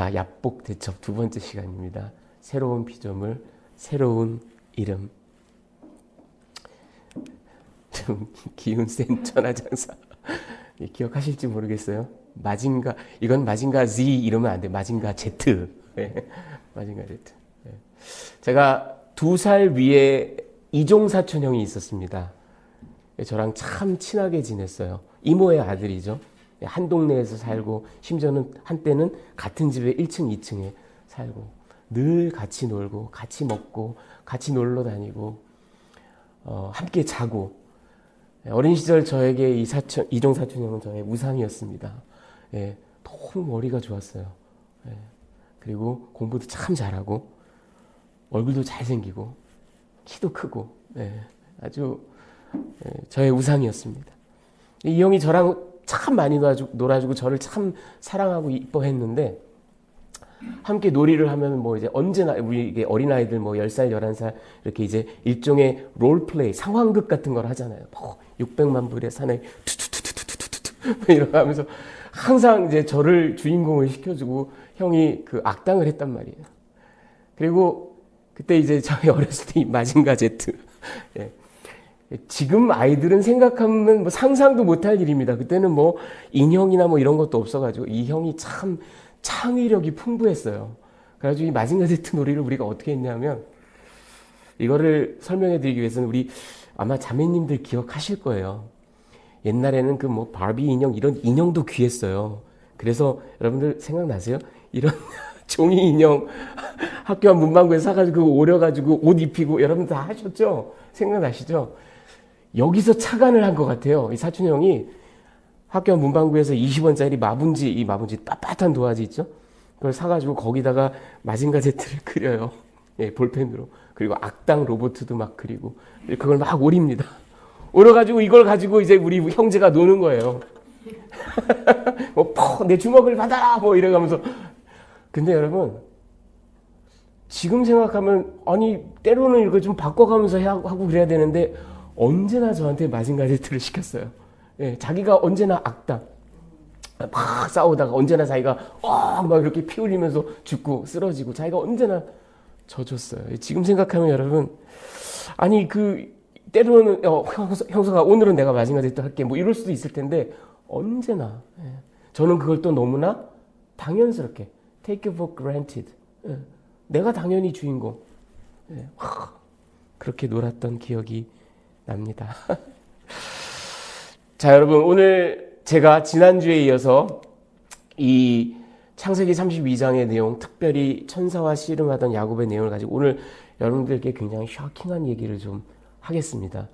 자, 야복 대첩 두 번째 시간입니다. 새로운 피조물, 새로운 이름. 좀 기운 센 천하장사. 기억하실지 모르겠어요. 마징가, 이건 마징가 Z 이러면 안 돼. 마징가 Z. 네. 마징가 Z. 네. 제가 2살 위에 이종사촌 형이 있었습니다. 저랑 참 친하게 지냈어요. 이모의 아들이죠. 한 동네에서 살고, 심지어는 한때는 같은 집에 1층, 2층에 살고, 늘 같이 놀고, 같이 먹고, 같이 놀러 다니고, 함께 자고. 어린 시절 저에게 이종 사촌 형은 저의 우상이었습니다. 예, 너무 머리가 좋았어요. 예, 그리고 공부도 참 잘하고, 얼굴도 잘생기고, 키도 크고, 예, 아주 저의 우상이었습니다. 이 형이 저랑 참 많이 놀아주고 저를 참 사랑하고 이뻐했는데, 함께 놀이를 하면 뭐 이제 언제나 우리 이게 어린아이들 뭐 10살, 11살 이렇게 이제 일종의 롤플레이, 상황극 같은 걸 하잖아요. 뭐 600만 불의 사나이 투투투투투투투 이러고 하면서 항상 이제 저를 주인공을 시켜주고 형이 그 악당을 했단 말이에요. 그리고 그때 이제 저희 어렸을 때 이 마징가 제트. 예. 지금 아이들은 생각하면 뭐 상상도 못할 일입니다. 그때는 뭐 인형이나 뭐 이런 것도 없어가지고 이 형이 참 창의력이 풍부했어요. 그래가지고 이 마징가 제트 놀이를 우리가 어떻게 했냐면, 이거를 설명해 드리기 위해서는 우리 아마 자매님들 기억하실 거예요. 옛날에는 그 뭐 바비 인형 이런 인형도 귀했어요. 그래서 여러분들 생각나세요? 이런 종이 인형 학교 앞 문방구에서 사가지고 오려가지고 옷 입히고 여러분 다 하셨죠? 생각나시죠? 여기서 착안을 한 것 같아요. 이 사촌 형이 학교 문방구에서 20원짜리 마분지, 이 마분지 빳빳한 도화지 있죠? 그걸 사가지고 거기다가 마징가 제트를 그려요. 예, 볼펜으로. 그리고 악당 로봇도 막 그리고 그걸 막 오립니다. 오려가지고 이걸 가지고 이제 우리 형제가 노는 거예요. 뭐, 내 주먹을 받아라! 뭐 이래가면서. 근데 여러분, 지금 생각하면, 아니, 때로는 이거 좀 바꿔가면서 하고 그래야 되는데, 언제나 저한테 마징가 제트를 시켰어요. 예, 자기가 언제나 악당. 막 싸우다가 언제나 자기가 막 이렇게 피 흘리면서 죽고 쓰러지고 자기가 언제나 져줬어요. 지금 생각하면 여러분, 아니 때로는 형사가 오늘은 내가 마징가 제트 할게 뭐 이럴 수도 있을 텐데 언제나 저는 그걸 또 너무나 당연스럽게 take it for granted. 내가 당연히 주인공. 그렇게 놀았던 기억이 납니다. 자, 여러분, 오늘 제가 지난주에 이어서 이 창세기 32장의 내용, 특별히 천사와 씨름하던 야곱의 내용을 가지고 오늘 여러분들께 굉장히 쇼킹한 얘기를 좀 하겠습니다.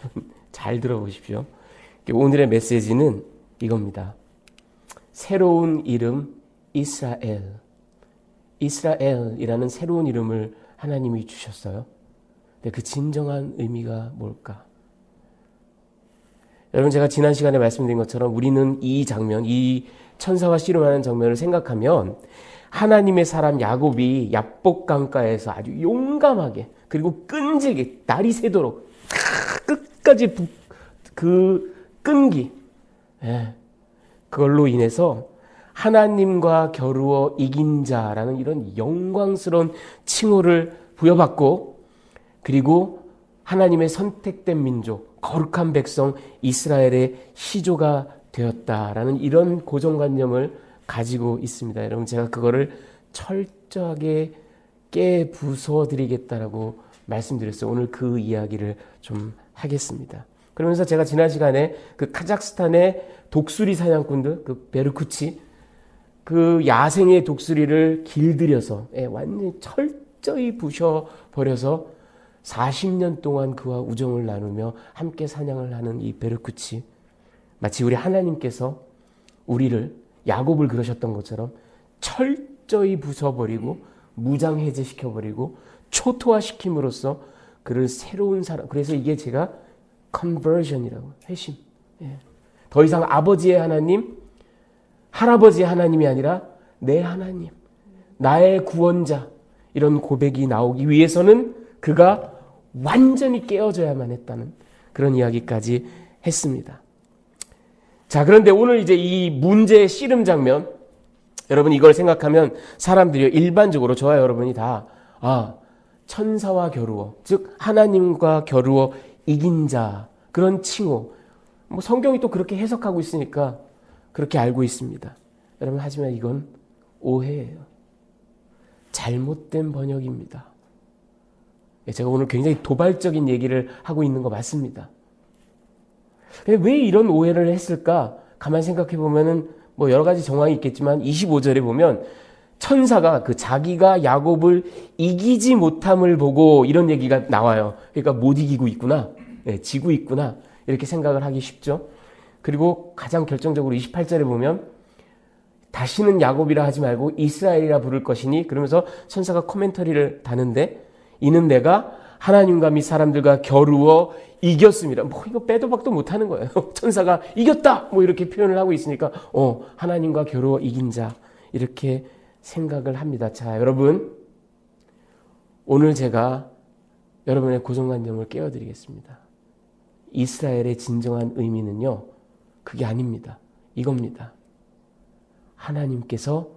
여러분, 잘 들어보십시오. 오늘의 메시지는 이겁니다. 새로운 이름, 이스라엘. 이스라엘이라는 새로운 이름을 하나님이 주셨어요. 근데 그 진정한 의미가 뭘까? 여러분, 제가 지난 시간에 말씀드린 것처럼 우리는 이 장면, 이 천사와 씨름하는 장면을 생각하면 하나님의 사람 야곱이 야복 강가에서 아주 용감하게 그리고 끈질게 날이 새도록 끝까지 그 끈기, 그걸로 인해서 하나님과 겨루어 이긴 자라는 이런 영광스러운 칭호를 부여받고, 그리고 하나님의 선택된 민족, 거룩한 백성 이스라엘의 시조가 되었다라는 이런 고정관념을 가지고 있습니다. 여러분, 제가 그거를 철저하게 깨부숴드리겠다라고 말씀드렸어요. 오늘 그 이야기를 좀 하겠습니다. 그러면서 제가 지난 시간에 그 카자흐스탄의 독수리 사냥꾼들, 그 베르쿠치, 그 야생의 독수리를 길들여서 완전히 철저히 부셔버려서 40년 동안 그와 우정을 나누며 함께 사냥을 하는 이 베르쿠치, 마치 우리 하나님께서 우리를, 야곱을 그러셨던 것처럼 철저히 부숴버리고 무장해제시켜버리고 초토화시킴으로써 그를 새로운 사람, 그래서 이게 제가 conversion이라고, 회심. 더 이상 아버지의 하나님, 할아버지의 하나님이 아니라 내 하나님, 나의 구원자, 이런 고백이 나오기 위해서는 그가 완전히 깨어져야만 했다는 그런 이야기까지 했습니다. 자, 그런데 오늘 이제 이 문제의 씨름 장면, 여러분 이걸 생각하면 사람들이 일반적으로 저와 여러분이 다 천사와 겨루어, 즉 하나님과 겨루어 이긴 자, 그런 칭호, 뭐 성경이 또 그렇게 해석하고 있으니까 그렇게 알고 있습니다. 여러분 하지만 이건 오해예요. 잘못된 번역입니다. 제가 오늘 굉장히 도발적인 얘기를 하고 있는 거 맞습니다. 근데 왜 이런 오해를 했을까? 가만히 생각해 보면은 뭐 여러 가지 정황이 있겠지만 25절에 보면 천사가 자기가 야곱을 이기지 못함을 보고 이런 얘기가 나와요. 그러니까 못 이기고 있구나. 지고 있구나. 이렇게 생각을 하기 쉽죠. 그리고 가장 결정적으로 28절에 보면 다시는 야곱이라 하지 말고 이스라엘이라 부를 것이니, 그러면서 천사가 코멘터리를 다는데, 이는 내가 하나님과 및 사람들과 겨루어 이겼습니다. 뭐 이거 빼도 박도 못하는 거예요. 천사가 이겼다 뭐 이렇게 표현을 하고 있으니까 하나님과 겨루어 이긴 자, 이렇게 생각을 합니다. 자, 여러분, 오늘 제가 여러분의 고정관념을 깨워드리겠습니다. 이스라엘의 진정한 의미는요, 그게 아닙니다. 이겁니다. 하나님께서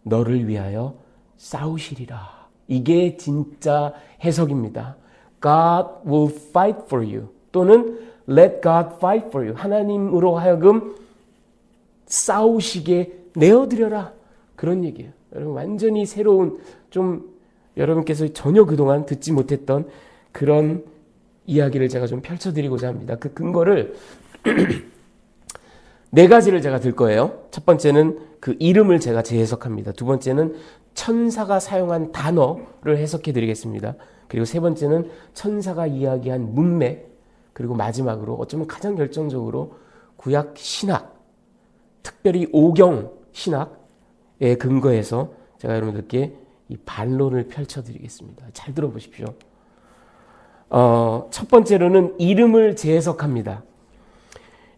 너를 위하여 싸우시리라. 이게 진짜 해석입니다. God will fight for you. 또는 let God fight for you. 하나님으로 하여금 싸우시게 내어드려라. 그런 얘기예요. 여러분 완전히 새로운, 좀 여러분께서 전혀 그동안 듣지 못했던 그런 이야기를 제가 좀 펼쳐드리고자 합니다. 그 근거를 네 가지를 제가 들 거예요. 첫 번째는 그 이름을 제가 재해석합니다. 두 번째는 천사가 사용한 단어를 해석해 드리겠습니다. 그리고 세 번째는 천사가 이야기한 문맥, 그리고 마지막으로 어쩌면 가장 결정적으로 구약 신학, 특별히 오경 신학에 근거해서 제가 여러분들께 이 반론을 펼쳐 드리겠습니다. 잘 들어보십시오. 첫 번째로는 이름을 재해석합니다.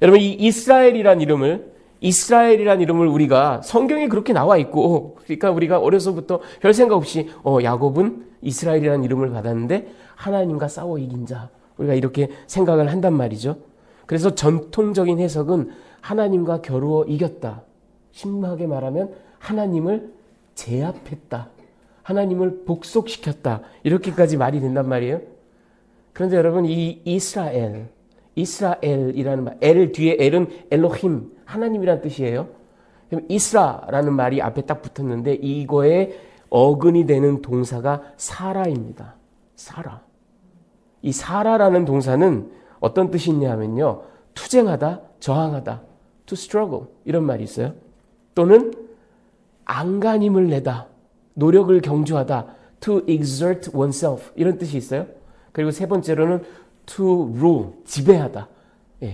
여러분 이 이스라엘이란 이름을 우리가 성경에 그렇게 나와 있고, 그러니까 우리가 어려서부터 별 생각 없이 야곱은 이스라엘이라는 이름을 받았는데 하나님과 싸워 이긴 자, 우리가 이렇게 생각을 한단 말이죠. 그래서 전통적인 해석은 하나님과 겨루어 이겼다. 심하게 말하면 하나님을 제압했다. 하나님을 복속시켰다. 이렇게까지 말이 된단 말이에요. 그런데 여러분 이 이스라엘이라는 말, 엘 뒤에 엘은 엘로힘, 하나님이란 뜻이에요. 그럼 이스라라는 말이 앞에 딱 붙었는데 이거에 어근이 되는 동사가 사라입니다. 사라. 이 사라라는 동사는 어떤 뜻이 있냐 하면요, 투쟁하다, 저항하다, to struggle 이런 말이 있어요. 또는 안간힘을 내다, 노력을 경주하다, to exert oneself 이런 뜻이 있어요. 그리고 세 번째로는 to rule, 지배하다,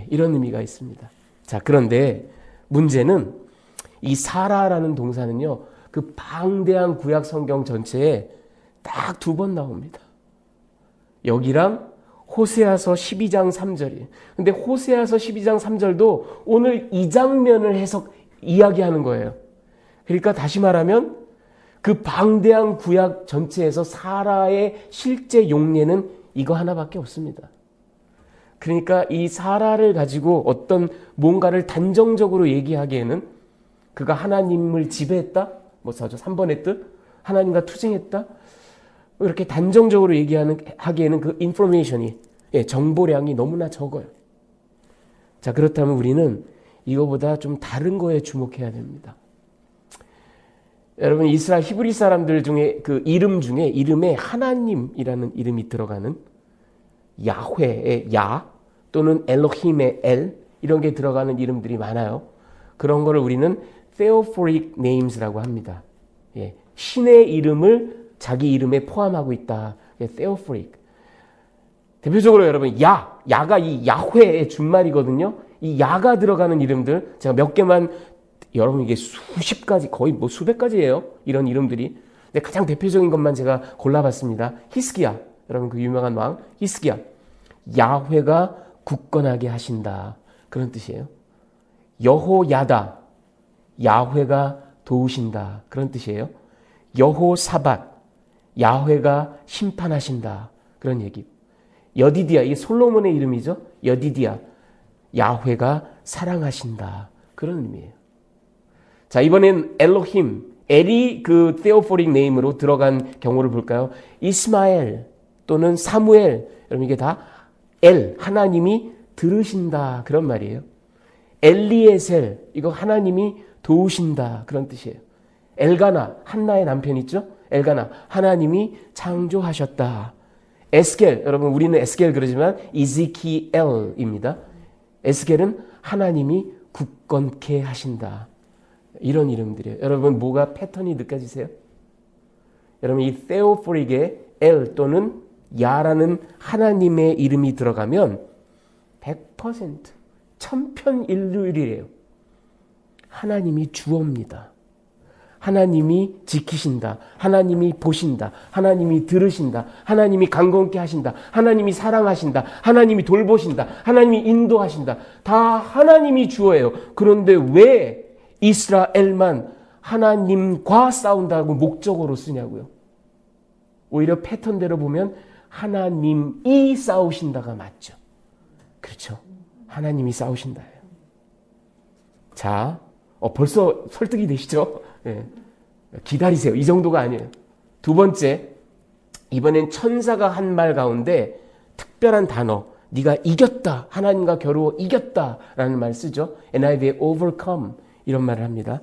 이런 의미가 있습니다. 자, 그런데 문제는 이 사라라는 동사는요, 그 방대한 구약 성경 전체에 딱 두 번 나옵니다. 여기랑 호세아서 12장 3절이에요. 근데 호세아서 12장 3절도 오늘 이 장면을 이야기하는 거예요. 그러니까 다시 말하면 그 방대한 구약 전체에서 사라의 실제 용례는 이거 하나밖에 없습니다. 그러니까 이 사라를 가지고 어떤 뭔가를 단정적으로 얘기하기에는 그가 하나님을 지배했다? 뭐 3번의 뜻? 하나님과 투쟁했다? 이렇게 단정적으로 하기에는 그 인포메이션이, 정보량이 너무나 적어요. 자, 그렇다면 우리는 이거보다 좀 다른 거에 주목해야 됩니다. 여러분 이스라엘 히브리 사람들 중에 그 이름 중에 이름에 하나님이라는 이름이 들어가는 야훼의 야 또는 엘로힘의 엘 이런 게 들어가는 이름들이 많아요. 그런 거를 우리는 theophoric names라고 합니다. 신의 이름을 자기 이름에 포함하고 있다. theophoric. 대표적으로 여러분 야가 이 야훼의 준말이거든요. 이 야가 들어가는 이름들 제가 몇 개만, 여러분 이게 수십 가지, 거의 뭐 수백 가지예요. 이런 이름들이. 근데 가장 대표적인 것만 제가 골라봤습니다. 히스기야, 여러분 그 유명한 왕 히스기야. 야훼가 굳건하게 하신다, 그런 뜻이에요. 여호야다, 야훼가 도우신다, 그런 뜻이에요. 여호사밧, 야훼가 심판하신다, 그런 얘기. 여디디야, 이게 솔로몬의 이름이죠. 여디디야, 야훼가 사랑하신다, 그런 의미예요. 자, 이번엔 엘로힘, 엘이 그 theophoric name으로 들어간 경우를 볼까요? 이스마엘 또는 사무엘, 여러분 이게 다 엘, 하나님이 들으신다 그런 말이에요. 엘리에셀, 이거 하나님이 도우신다 그런 뜻이에요. 엘가나, 한나의 남편 있죠? 엘가나, 하나님이 창조하셨다. 에스겔, 여러분 우리는 에스겔 그러지만 이즈키엘입니다. 에스겔은 하나님이 굳건케 하신다. 이런 이름들이에요. 여러분 뭐가 패턴이 느껴지세요? 여러분 이 theophonic에 엘 또는 야라는 하나님의 이름이 들어가면 100% 천편일률이래요. 하나님이 주어입니다. 하나님이 지키신다. 하나님이 보신다. 하나님이 들으신다. 하나님이 강건케 하신다. 하나님이 사랑하신다. 하나님이 돌보신다. 하나님이 인도하신다. 다 하나님이 주어예요. 그런데 왜 이스라엘만 하나님과 싸운다고 목적어로 쓰냐고요. 오히려 패턴대로 보면 하나님이 싸우신다가 맞죠. 그렇죠. 하나님이 싸우신다예요. 자, 벌써 설득이 되시죠? 네. 기다리세요. 이 정도가 아니에요. 두 번째, 이번엔 천사가 한 말 가운데 특별한 단어, 네가 이겼다, 하나님과 겨루어 이겼다라는 말 쓰죠. NIV에 overcome 이런 말을 합니다.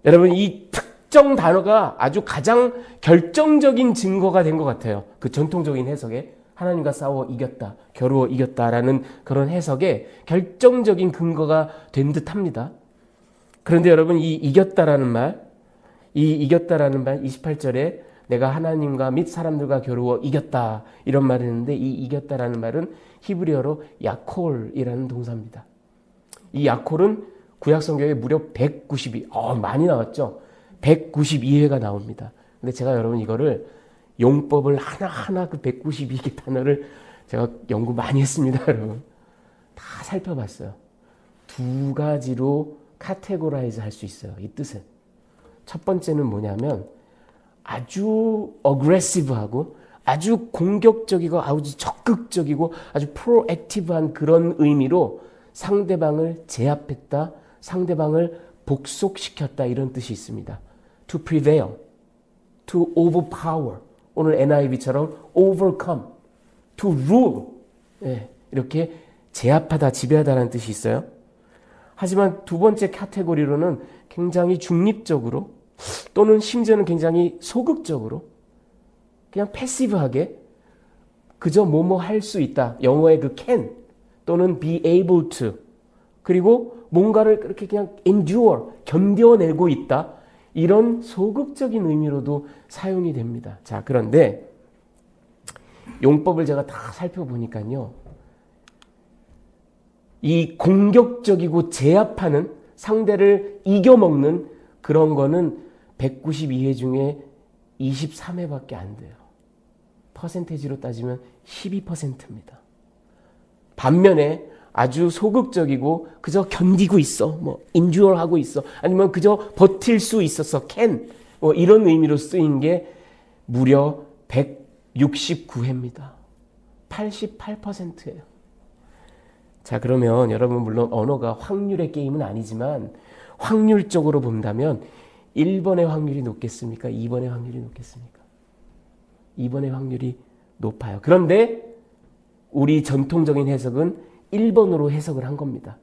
여러분 이 특정 단어가 아주 가장 결정적인 증거가 된 것 같아요. 그 전통적인 해석에 하나님과 싸워 이겼다, 겨루어 이겼다라는 그런 해석에 결정적인 근거가 된 듯합니다. 그런데 여러분 이 이겼다라는 말 28절에 내가 하나님과 및 사람들과 겨루어 이겼다 이런 말을 했는데 이 이겼다라는 말은 히브리어로 야콜이라는 동사입니다. 이 야콜은 구약 성경에 무려 192, 많이 나왔죠. 192회가 나옵니다. 근데 제가 여러분 이거를 용법을 하나하나 그 192개 단어를 제가 연구 많이 했습니다, 여러분. 다 살펴봤어요. 두 가지로 카테고라이즈 할 수 있어요. 이 뜻은. 첫 번째는 뭐냐면 아주 어그레시브하고 아주 공격적이고 아주 적극적이고 아주 프로액티브한 그런 의미로 상대방을 제압했다, 상대방을 복속시켰다 이런 뜻이 있습니다. To prevail, to overpower, 오늘 NIV처럼 overcome, to rule, 이렇게 제압하다, 지배하다라는 뜻이 있어요. 하지만 두 번째 카테고리로는 굉장히 중립적으로 또는 심지어는 굉장히 소극적으로 그냥 패시브하게 그저 뭐뭐 할 수 있다. 영어의 그 can 또는 be able to 그리고 뭔가를 그렇게 그냥 endure, 견뎌내고 있다. 이런 소극적인 의미로도 사용이 됩니다. 자, 그런데 용법을 제가 다 살펴보니까요. 이 공격적이고 제압하는 상대를 이겨먹는 그런 거는 192회 중에 23회밖에 안 돼요. 퍼센테이지로 따지면 12%입니다. 반면에 아주 소극적이고 그저 견디고 있어, 뭐 endure 하고 있어, 아니면 그저 버틸 수 있었어, can, 뭐 이런 의미로 쓰인 게 무려 169회입니다. 88%예요. 자, 그러면 여러분 물론 언어가 확률의 게임은 아니지만 확률적으로 본다면 1번의 확률이 높겠습니까? 2번의 확률이 높겠습니까? 2번의 확률이 높아요. 그런데 우리 전통적인 해석은 1번으로 해석을 한 겁니다.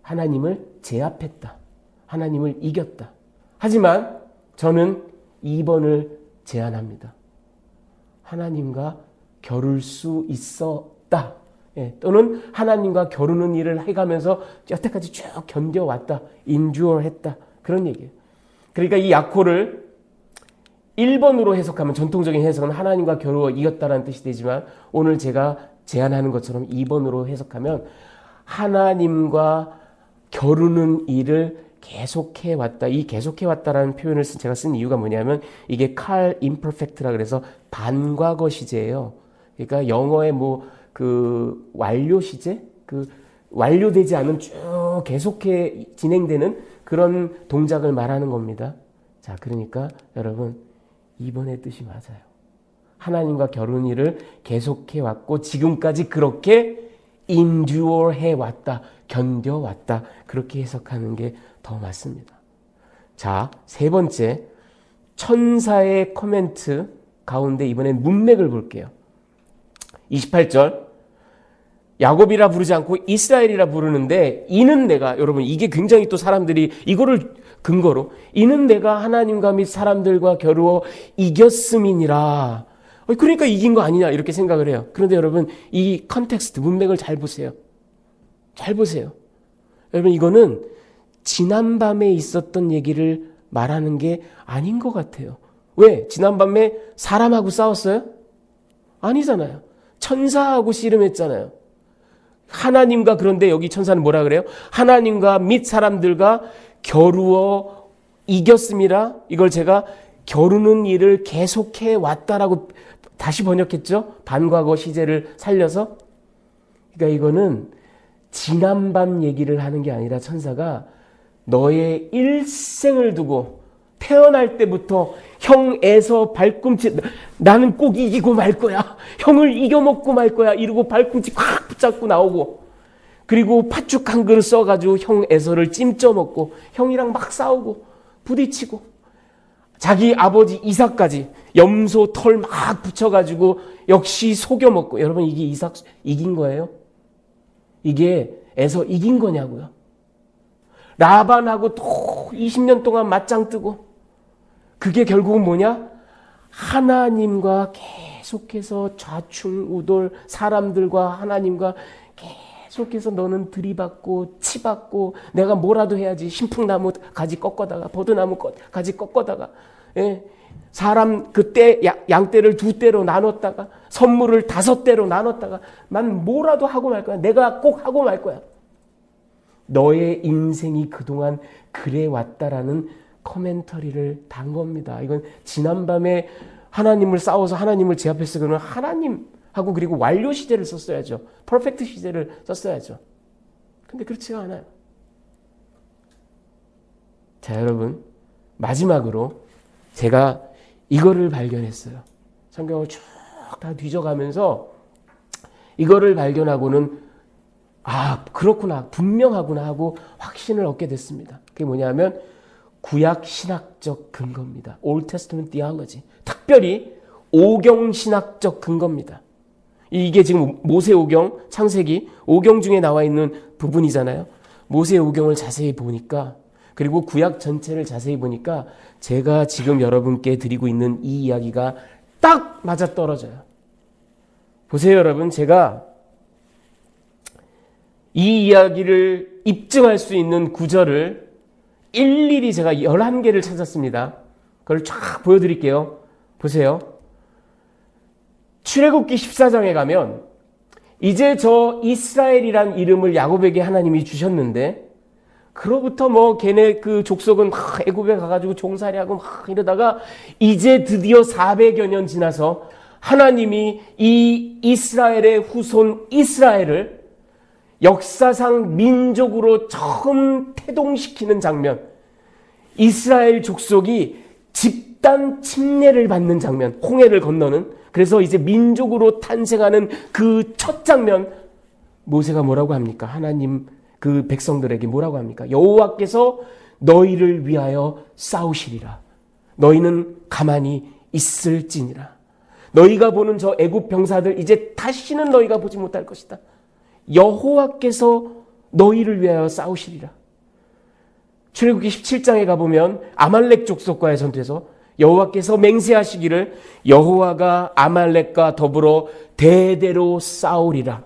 하나님을 제압했다. 하나님을 이겼다. 하지만 저는 2번을 제안합니다. 하나님과 겨룰 수 있었다. 또는 하나님과 겨루는 일을 해가면서 여태까지 쭉 견뎌왔다. endure 했다. 그런 얘기예요. 그러니까 이 야코를 1번으로 해석하면 전통적인 해석은 하나님과 겨루어 이겼다라는 뜻이 되지만 오늘 제가 제안하는 것처럼 2번으로 해석하면 하나님과 겨루는 일을 계속해왔다. 이 계속해왔다라는 표현을 제가 쓴 이유가 뭐냐면 이게 cal imperfect라 그래서 반과거 시제예요. 그러니까 영어의 그 완료 시제? 그 완료되지 않은 쭉 계속해 진행되는 그런 동작을 말하는 겁니다. 자, 그러니까 여러분 2번의 뜻이 맞아요. 하나님과 겨루는 일을 계속해왔고 지금까지 그렇게 endure 해왔다. 견뎌왔다. 그렇게 해석하는 게 더 맞습니다. 자, 세 번째, 천사의 코멘트 가운데 이번엔 문맥을 볼게요. 28절, 야곱이라 부르지 않고 이스라엘이라 부르는데 이는 내가, 여러분 이게 굉장히 또 사람들이 이거를 근거로 이는 내가 하나님과 및 사람들과 겨루어 이겼음이니라. 그러니까 이긴 거 아니냐 이렇게 생각을 해요. 그런데 여러분 이 컨텍스트 문맥을 잘 보세요. 잘 보세요. 여러분 이거는 지난밤에 있었던 얘기를 말하는 게 아닌 것 같아요. 왜? 지난밤에 사람하고 싸웠어요? 아니잖아요. 천사하고 씨름했잖아요. 하나님과, 그런데 여기 천사는 뭐라 그래요? 하나님과 및 사람들과 겨루어 이겼음이라. 이걸 제가 겨루는 일을 계속해 왔다라고 다시 번역했죠. 반과거 시제를 살려서. 그러니까 이거는 지난밤 얘기를 하는 게 아니라 천사가 너의 일생을 두고 태어날 때부터 형에서 발꿈치, 나는 꼭 이기고 말 거야, 형을 이겨먹고 말 거야 이러고 발꿈치 콱 붙잡고 나오고, 그리고 팥죽 한 그릇 써가지고 형 에서를 찜쪄먹고 형이랑 막 싸우고 부딪히고, 자기 아버지 이삭까지 염소 털 막 붙여가지고 역시 속여먹고. 여러분 이게 이삭 이긴 거예요? 이게 에서 이긴 거냐고요? 라반하고 또 20년 동안 맞짱 뜨고, 그게 결국은 뭐냐? 하나님과 계속해서 좌충우돌, 사람들과 하나님과 계속해서 너는 들이받고 치받고, 내가 뭐라도 해야지. 신풍나무 가지 꺾어다가, 버드나무 가지 꺾어다가, 예. 사람 그때 양떼를 2떼로 나눴다가, 선물을 5대로 나눴다가, 난 뭐라도 하고 말 거야. 내가 꼭 하고 말 거야. 너의 인생이 그동안 그래 왔다라는 코멘터리를 단 겁니다. 이건 지난밤에 하나님을 싸워서 하나님을 제압했으면 그러면 하나님하고, 그리고 완료 시제를 썼어야죠. 퍼펙트 시제를 썼어야죠. 근데 그렇지가 않아요. 자, 여러분 마지막으로 제가 이거를 발견했어요. 성경을 쭉 다 뒤져가면서 이거를 발견하고는 그렇구나, 분명하구나 하고 확신을 얻게 됐습니다. 그게 뭐냐면 구약 신학적 근거입니다. Old Testament Theology. 특별히 오경 신학적 근거입니다. 이게 지금 모세 오경, 창세기 오경 중에 나와 있는 부분이잖아요. 모세 오경을 자세히 보니까, 그리고 구약 전체를 자세히 보니까 제가 지금 여러분께 드리고 있는 이 이야기가 딱 맞아떨어져요. 보세요, 여러분. 제가 이 이야기를 입증할 수 있는 구절을 일일이 제가 11개를 찾았습니다. 그걸 쫙 보여드릴게요. 보세요. 출애굽기 14장에 가면 이제 저 이스라엘이란 이름을 야곱에게 하나님이 주셨는데, 그로부터 걔네 그 족속은 막 애굽에 가가지고 종살이하고 막 이러다가 이제 드디어 400여 년 지나서 하나님이 이 이스라엘의 후손 이스라엘을 역사상 민족으로 처음 태동시키는 장면, 이스라엘 족속이 집단 침례를 받는 장면, 홍해를 건너는, 그래서 이제 민족으로 탄생하는 그 첫 장면, 모세가 뭐라고 합니까? 하나님 그 백성들에게 뭐라고 합니까? 여호와께서 너희를 위하여 싸우시리라. 너희는 가만히 있을지니라. 너희가 보는 저 애굽 병사들 이제 다시는 너희가 보지 못할 것이다. 여호와께서 너희를 위하여 싸우시리라. 출애굽기 17장에 가보면 아말렉 족속과의 전투에서 여호와께서 맹세하시기를 여호와가 아말렉과 더불어 대대로 싸우리라.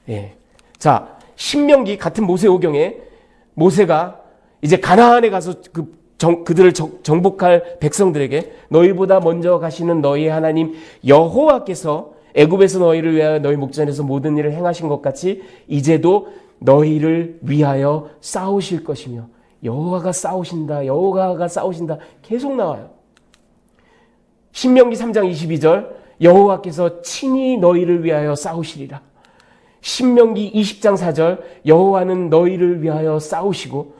예. 자, 신명기 같은 모세 오경에 모세가 이제 가나안에 가서 그들을 정복할 백성들에게 너희보다 먼저 가시는 너희의 하나님 여호와께서 애굽에서 너희를 위하여 너희 목전에서 모든 일을 행하신 것 같이 이제도 너희를 위하여 싸우실 것이며, 여호와가 싸우신다, 여호와가 싸우신다 계속 나와요. 신명기 3장 22절 여호와께서 친히 너희를 위하여 싸우시리라. 신명기 20장 4절 여호와는 너희를 위하여 싸우시고,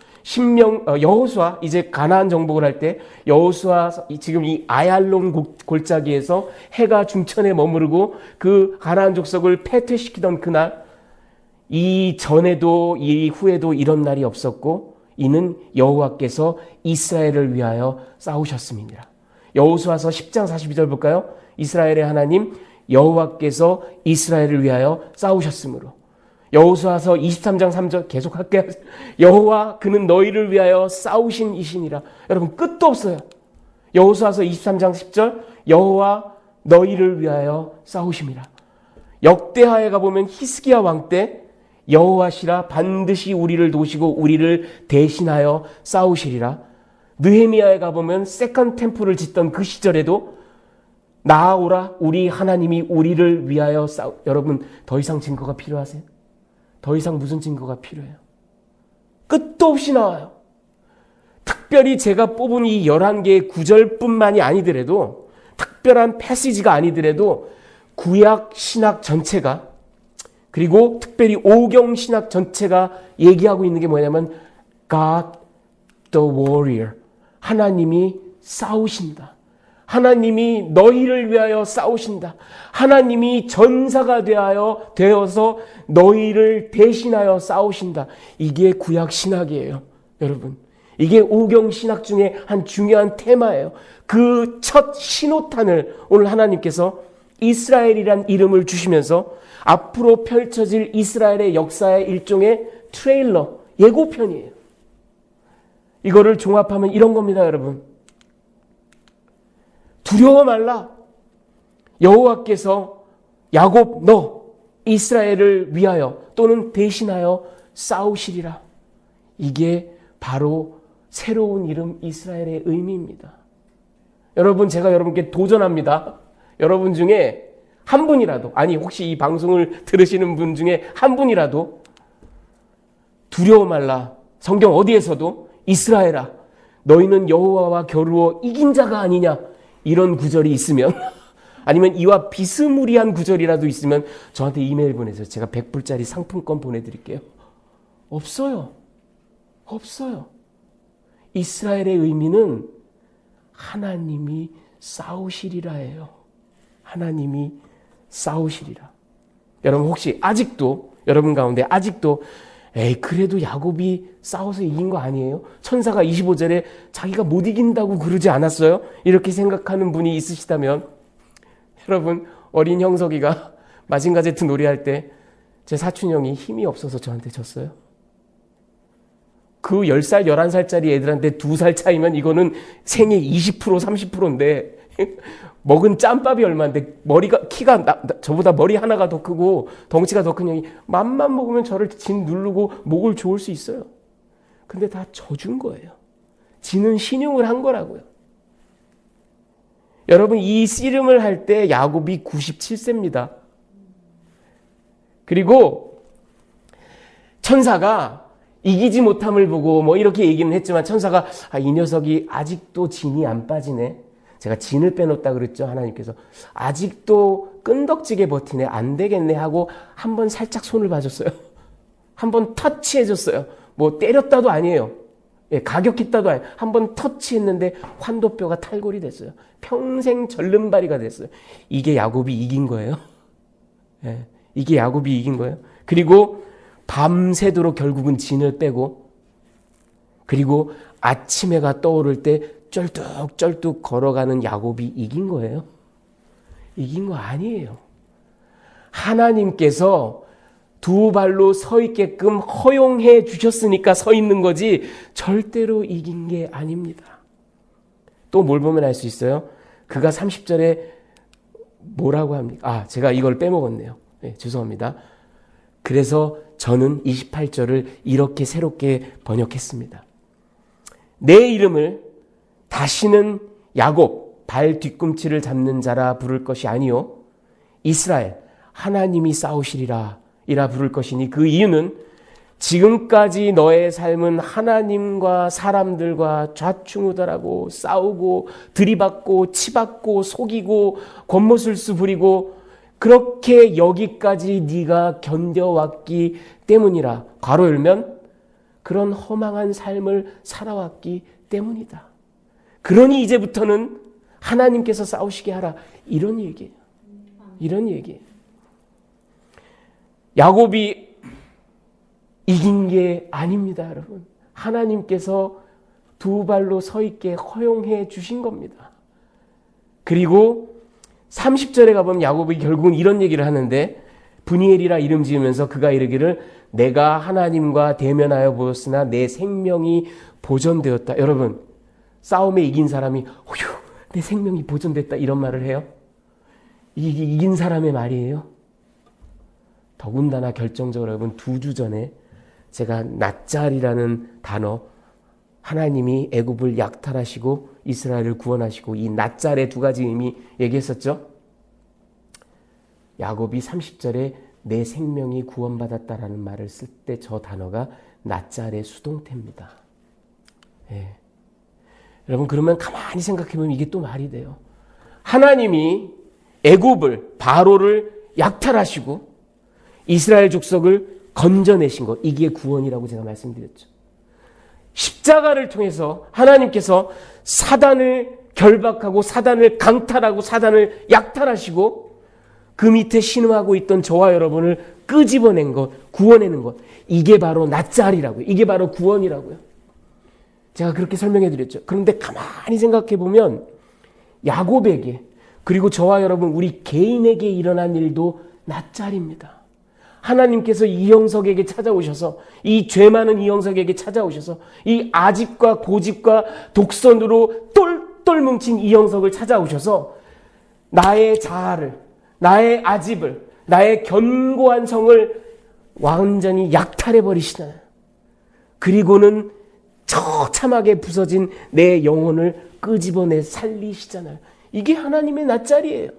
여호수아 이제 가나안 정복을 할 때 여호수아 지금 이 아얄론 골짜기에서 해가 중천에 머무르고 그 가나안 족속을 패퇴시키던 그날, 이 전에도 이 후에도 이런 날이 없었고 이는 여호와께서 이스라엘을 위하여 싸우셨음이니라. 여호수아서 10장 42절 볼까요? 이스라엘의 하나님 여호와께서 이스라엘을 위하여 싸우셨으므로. 여호수아서 23장 3절 계속 할게요. 여호와 그는 너희를 위하여 싸우신 이시니라. 여러분 끝도 없어요. 여호수아서 23장 10절 여호와 너희를 위하여 싸우심이라. 역대하에 가보면 히스기야 왕 때 여호와시라 반드시 우리를 도우시고 우리를 대신하여 싸우시리라. 느헤미야에 가보면 세컨 템플을 짓던 그 시절에도 나아오라 우리 하나님이 우리를 위하여 여러분 더 이상 증거가 필요하세요? 더 이상 무슨 증거가 필요해요? 끝도 없이 나와요. 특별히 제가 뽑은 이 11개의 구절뿐만이 아니더라도 특별한 패시지가 아니더라도 구약 신학 전체가 그리고 특별히 오경 신학 전체가 얘기하고 있는 게 뭐냐면 God the warrior. 하나님이 싸우신다. 하나님이 너희를 위하여 싸우신다. 하나님이 전사가 되어서 너희를 대신하여 싸우신다. 이게 구약 신학이에요. 여러분. 이게 오경 신학 중에 한 중요한 테마예요. 그 첫 신호탄을 오늘 하나님께서 이스라엘이란 이름을 주시면서 앞으로 펼쳐질 이스라엘의 역사의 일종의 트레일러, 예고편이에요. 이거를 종합하면 이런 겁니다, 여러분. 두려워 말라. 여호와께서 야곱 너 이스라엘을 위하여 또는 대신하여 싸우시리라. 이게 바로 새로운 이름 이스라엘의 의미입니다. 여러분 제가 여러분께 도전합니다. 여러분 중에 한 분이라도 아니 혹시 이 방송을 들으시는 분 중에 한 분이라도 두려워 말라. 성경 어디에서도 이스라엘아 너희는 여호와와 겨루어 이긴 자가 아니냐 이런 구절이 있으면 아니면 이와 비스무리한 구절이라도 있으면 저한테 이메일 보내세요. 제가 100불짜리 상품권 보내드릴게요. 없어요. 없어요. 이스라엘의 의미는 하나님이 싸우시리라예요. 하나님이 싸우시리라. 여러분 혹시 아직도 여러분 가운데 아직도 에이 그래도 야곱이 싸워서 이긴 거 아니에요? 천사가 25절에 자기가 못 이긴다고 그러지 않았어요? 이렇게 생각하는 분이 있으시다면 여러분 어린 형석이가 마징가 제트 놀이할 때 제 사촌 형이 힘이 없어서 저한테 졌어요. 그 10살 11살짜리 애들한테 2살 차이면 이거는 생애 20% 30%인데 먹은 짬밥이 얼마인데 머리가 키가 저보다 머리 하나가 더 크고 덩치가 더 큰 형이 맘만 먹으면 저를 진 누르고 목을 조을 수 있어요. 근데 다 져준 거예요. 지는 신용을 한 거라고요. 여러분 이 씨름을 할 때 야곱이 97세입니다. 그리고 천사가 이기지 못함을 보고 뭐 이렇게 얘기는 했지만 천사가 이 녀석이 아직도 진이 안 빠지네. 제가 진을 빼놓았다 그랬죠. 하나님께서 아직도 끈덕지게 버티네. 안 되겠네 하고 한번 살짝 손을 봐줬어요. 한번 터치해줬어요. 뭐 때렸다도 아니에요. 예, 가격했다도 아니에요. 한번 터치했는데 환도뼈가 탈골이 됐어요. 평생 절름발이가 됐어요. 이게 야곱이 이긴 거예요. 예, 이게 야곱이 이긴 거예요. 그리고 밤새도록 결국은 진을 빼고 그리고 아침해가 떠오를 때 쩔뚝쩔뚝 걸어가는 야곱이 이긴 거예요. 이긴 거 아니에요. 하나님께서 두 발로 서 있게끔 허용해 주셨으니까 서 있는 거지 절대로 이긴 게 아닙니다. 또 뭘 보면 알 수 있어요? 그가 30절에 뭐라고 합니까? 제가 이걸 빼먹었네요. 네, 죄송합니다. 그래서 저는 28절을 이렇게 새롭게 번역했습니다. 내 이름을 다시는 야곱 발 뒤꿈치를 잡는 자라 부를 것이 아니요 이스라엘 하나님이 싸우시리라 이라 부를 것이니 그 이유는 지금까지 너의 삶은 하나님과 사람들과 좌충우돌하고 싸우고 들이받고 치받고 속이고 겉모술수 부리고 그렇게 여기까지 네가 견뎌왔기 때문이라. 괄호 열면 그런 허망한 삶을 살아왔기 때문이다. 그러니 이제부터는 하나님께서 싸우시게 하라. 이런 얘기예요. 이런 얘기예요. 야곱이 이긴 게 아닙니다, 여러분. 하나님께서 두 발로 서 있게 허용해 주신 겁니다. 그리고 30절에 가보면 야곱이 결국은 이런 얘기를 하는데, 브니엘이라 이름 지으면서 그가 이르기를 내가 하나님과 대면하여 보았으나 내 생명이 보존되었다. 여러분, 싸움에 이긴 사람이 휴, 내 생명이 보존됐다 이런 말을 해요? 이게 이긴 사람의 말이에요? 더군다나 결정적으로 여러분, 2주 전에 제가 낫잘이라는 단어, 하나님이 애굽을 약탈하시고 이스라엘을 구원하시고 이 낫잘의 2가지 의미 얘기했었죠? 야곱이 30절에 내 생명이 구원받았다라는 말을 쓸 때 저 단어가 낫잘의 수동태입니다. 예. 여러분, 그러면 가만히 생각해보면 이게 또 말이 돼요. 하나님이 애굽을, 바로를 약탈하시고 이스라엘 족속을 건져내신 것, 이게 구원이라고 제가 말씀드렸죠. 십자가를 통해서 하나님께서 사단을 결박하고 사단을 강탈하고 사단을 약탈하시고 그 밑에 신음하고 있던 저와 여러분을 끄집어낸 것, 구원해낸 것, 이게 바로 낫잘이라고요. 이게 바로 구원이라고요. 제가 그렇게 설명해 드렸죠. 그런데 가만히 생각해 보면 야곱에게, 그리고 저와 여러분 우리 개인에게 일어난 일도 낫잘입니다. 하나님께서 이형석에게 찾아오셔서, 이 죄 많은 이형석에게 찾아오셔서 이 아집과 고집과 독선으로 똘똘 뭉친 이형석을 찾아오셔서 나의 자아를, 나의 아집을, 나의 견고한 성을 완전히 약탈해 버리시잖아요. 그리고는 처참하게 부서진 내 영혼을 끄집어내 살리시잖아요. 이게 하나님의 낫잘이에요.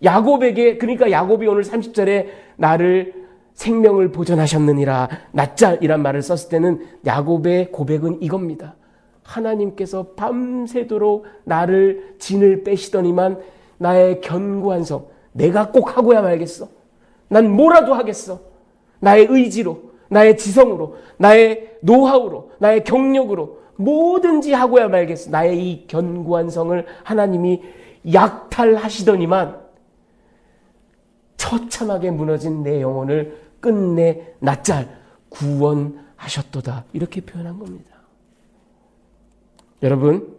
야곱에게, 그러니까 야곱이 오늘 30절에 나를 생명을 보존하셨느니라 낫잘이란 말을 썼을 때는 야곱의 고백은 이겁니다. 하나님께서 밤새도록 나를 진을 빼시더니만 나의 견고한 성, 내가 꼭 하고야 말겠어. 난 뭐라도 하겠어. 나의 의지로, 나의 지성으로, 나의 노하우로, 나의 경력으로 뭐든지 하고야 말겠어. 나의 이 견고한 성을 하나님이 약탈하시더니만 처참하게 무너진 내 영혼을 끝내 낫잘 구원하셨도다. 이렇게 표현한 겁니다. 여러분,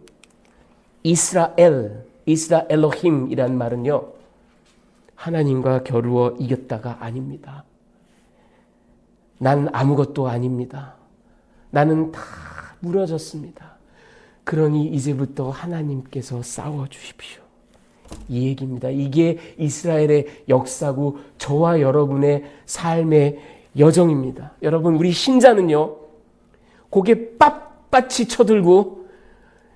이스라엘로힘이란 말은요, 하나님과 겨루어 이겼다가 아닙니다. 난 아무것도 아닙니다. 나는 다 무너졌습니다. 그러니 이제부터 하나님께서 싸워주십시오. 이 얘기입니다. 이게 이스라엘의 역사고 저와 여러분의 삶의 여정입니다. 여러분, 우리 신자는요, 고개 빳빳이 쳐들고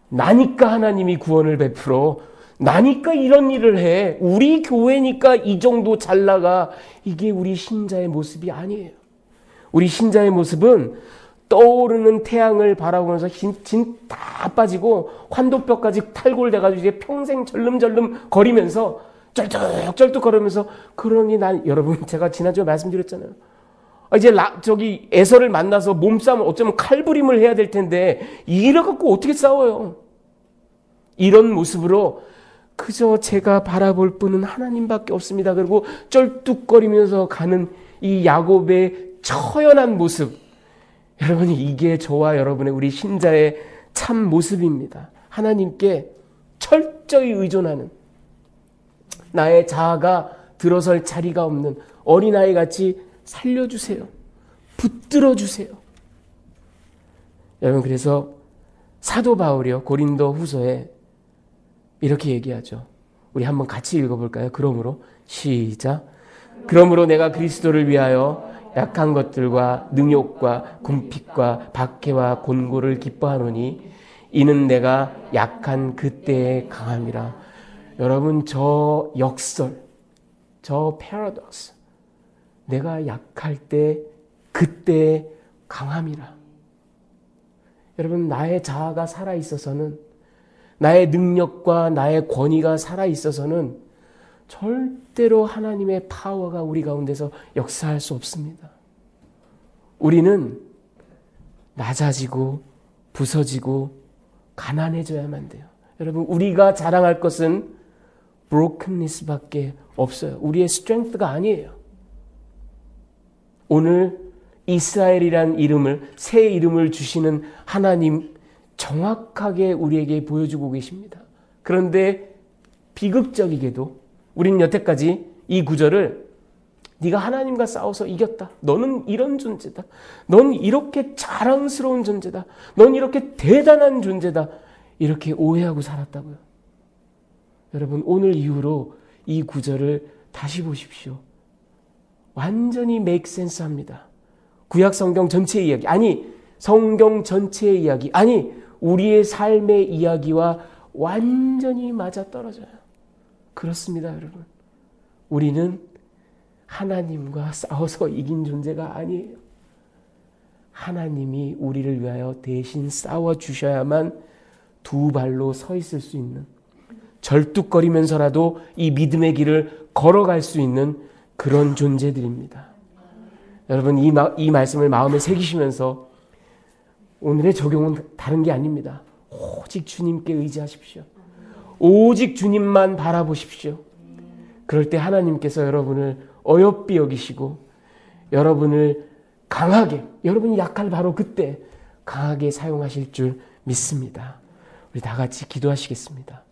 나니까 하나님이 구원을 베풀어, 나니까 이런 일을 해, 우리 교회니까 이 정도 잘 나가, 이게 우리 신자의 모습이 아니에요. 우리 신자의 모습은 떠오르는 태양을 바라보면서 진 다 빠지고 환도뼈까지 탈골돼가지고 이제 평생 절름절름 거리면서 쩔뚝쩔뚝 거리면서, 그러니 난, 여러분, 제가 지난주에 말씀드렸잖아요. 이제 저기 에서를 만나서 몸싸움, 어쩌면 칼부림을 해야 될 텐데 이래갖고 어떻게 싸워요? 이런 모습으로 그저 제가 바라볼 분은 하나님밖에 없습니다. 그리고 쩔뚝거리면서 가는 이 야곱의 처연한 모습, 여러분이 이게 저와 여러분의 우리 신자의 참 모습입니다. 하나님께 철저히 의존하는, 나의 자아가 들어설 자리가 없는 어린아이 같이 살려주세요. 붙들어 주세요. 여러분, 그래서 사도 바울이요, 고린도 후서에 이렇게 얘기하죠. 우리 한번 같이 읽어볼까요? 그러므로 시작. 그러므로 내가 그리스도를 위하여 약한 것들과 능욕과 궁핍과 박해와 곤고를 기뻐하노니 이는 내가 약한 그때의 강함이라. 여러분, 저 역설, 저 패러독스, 내가 약할 때 그때의 강함이라. 여러분, 나의 자아가 살아있어서는, 나의 능력과 나의 권위가 살아있어서는 절대로 하나님의 파워가 우리 가운데서 역사할 수 없습니다. 우리는 낮아지고 부서지고 가난해져야만 돼요. 여러분, 우리가 자랑할 것은 brokenness밖에 없어요. 우리의 strength가 아니에요. 오늘 이스라엘이란 이름을, 새 이름을 주시는 하나님 정확하게 우리에게 보여주고 계십니다. 그런데 비극적이게도 우린 여태까지 이 구절을 네가 하나님과 싸워서 이겼다. 너는 이런 존재다. 넌 이렇게 자랑스러운 존재다. 넌 이렇게 대단한 존재다. 이렇게 오해하고 살았다고요. 여러분, 오늘 이후로 이 구절을 다시 보십시오. 완전히 make sense 합니다. 구약 성경 전체의 이야기, 아니 성경 전체의 이야기, 아니 우리의 삶의 이야기와 완전히 맞아떨어져요. 그렇습니다, 여러분. 우리는 하나님과 싸워서 이긴 존재가 아니에요. 하나님이 우리를 위하여 대신 싸워주셔야만 두 발로 서 있을 수 있는, 절뚝거리면서라도 이 믿음의 길을 걸어갈 수 있는 그런 존재들입니다. 여러분, 이 말씀을 마음에 새기시면서 오늘의 적용은 다른 게 아닙니다. 오직 주님께 의지하십시오. 오직 주님만 바라보십시오. 그럴 때 하나님께서 여러분을 어여삐 여기시고 여러분을 강하게, 여러분이 약할 바로 그때 강하게 사용하실 줄 믿습니다. 우리 다 같이 기도하시겠습니다.